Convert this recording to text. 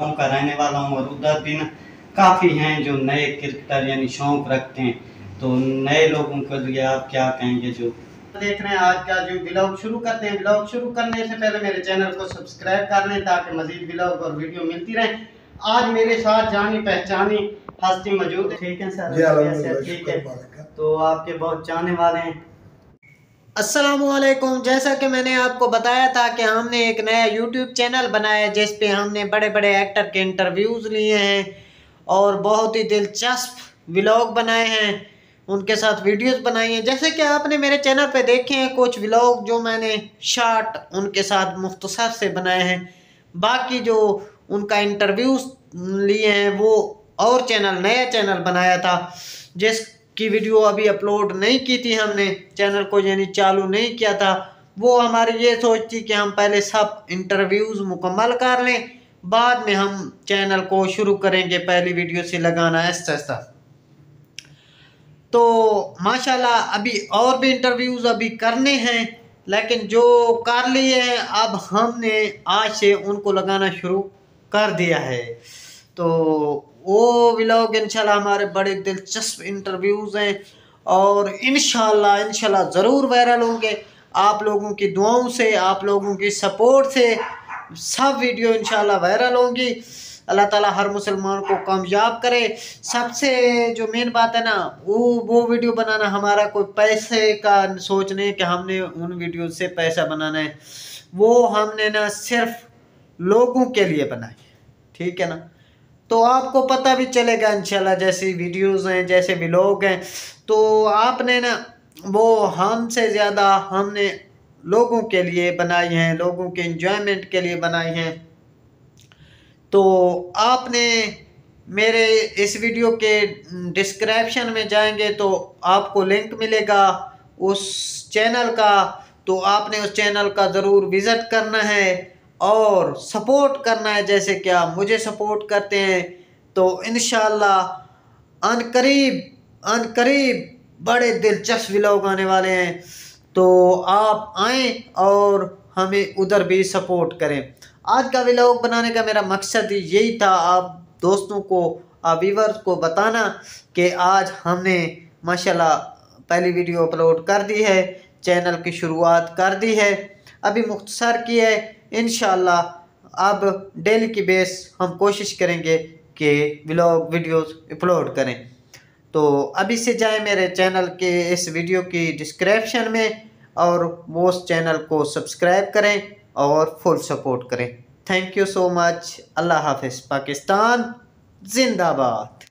गाँव का रहने वाला हूँ और उधर भी ना काफ़ी हैं जो नए क्रिकेटर यानी शौक रखते हैं। तो नए लोगों के लिए आप क्या कहेंगे जो देख रहे हैं आज का जो ब्लॉग शुरू करते हैं। ब्लॉग शुरू करने से पहले मेरे चैनल को सब्सक्राइब कर लें ताकि मजीद ब्लॉग और वीडियो मिलती रहे। आज मेरे साथ जानी पहचानी हस्ती मौजूद है। ठीक है सर, ठीक है। तो आपके बहुत चाहने वाले हैं। अस्सलामुअलैकुम। जैसा कि मैंने आपको बताया था कि हमने एक नया यूट्यूब चैनल बनाया है जिस पे हमने बड़े बड़े एक्टर के इंटरव्यूज़ लिए हैं और बहुत ही दिलचस्प व्लॉग बनाए हैं, उनके साथ वीडियोस बनाई हैं। जैसे कि आपने मेरे चैनल पे देखे हैं कुछ व्लॉग जो मैंने शॉर्ट उनके साथ मुख्तसर से बनाए हैं। बाकी जो उनका इंटरव्यूज़ लिए हैं वो और चैनल नया चैनल बनाया था जिसकी वीडियो अभी अपलोड नहीं की थी हमने, चैनल को यानी चालू नहीं किया था। वो हमारी ये सोच थी कि हम पहले सब इंटरव्यूज़ मुकम्मल कर लें, बाद में हम चैनल को शुरू करेंगे पहली वीडियो से लगाना ऐसा। तो माशाल्लाह अभी और भी इंटरव्यूज़ अभी करने हैं, लेकिन जो कर लिए हैं अब हमने आज से उनको लगाना शुरू कर दिया है। तो वो व्लॉग इंशाल्लाह हमारे बड़े दिलचस्प इंटरव्यूज़ हैं और इंशाल्लाह ज़रूर वायरल होंगे। आप लोगों की दुआओं से, आप लोगों की सपोर्ट से सब वीडियो इंशाल्लाह वायरल होंगी। अल्लाह ताला हर मुसलमान को कामयाब करे। सबसे जो मेन बात है ना, वो वीडियो बनाना हमारा कोई पैसे का सोच नहीं कि हमने उन वीडियो से पैसा बनाना है। वो हमने ना सिर्फ लोगों के लिए बनाई, ठीक है ना। तो आपको पता भी चलेगा इंशाल्लाह, जैसी वीडियोस हैं जैसे व्लॉग हैं तो आपने ना वो हमसे ज़्यादा हमने लोगों के लिए बनाई हैं, लोगों के एंजॉयमेंट के लिए बनाई हैं। तो आपने मेरे इस वीडियो के डिस्क्रिप्शन में जाएंगे तो आपको लिंक मिलेगा उस चैनल का, तो आपने उस चैनल का ज़रूर विज़िट करना है और सपोर्ट करना है। जैसे कि आप मुझे सपोर्ट करते हैं तो इंशाल्लाह अनकरीब बड़े दिलचस्प व्लॉग आने वाले हैं। तो आप आएँ और हमें उधर भी सपोर्ट करें। आज का व्लॉग बनाने का मेरा मकसद ही यही था, आप दोस्तों को, आप व्यूअर्स को बताना कि आज हमने माशाल्लाह पहली वीडियो अपलोड कर दी है, चैनल की शुरुआत कर दी है, अभी मुख्तसर की है। इंशाल्लाह अब डेली की बेस हम कोशिश करेंगे कि व्लॉग वीडियोस अपलोड करें। तो अभी से जाए मेरे चैनल के इस वीडियो की डिस्क्रिप्शन में और वो उस चैनल को सब्सक्राइब करें और फुल सपोर्ट करें। Thank you so much. अल्लाह हाफिज़। पाकिस्तान जिंदाबाद।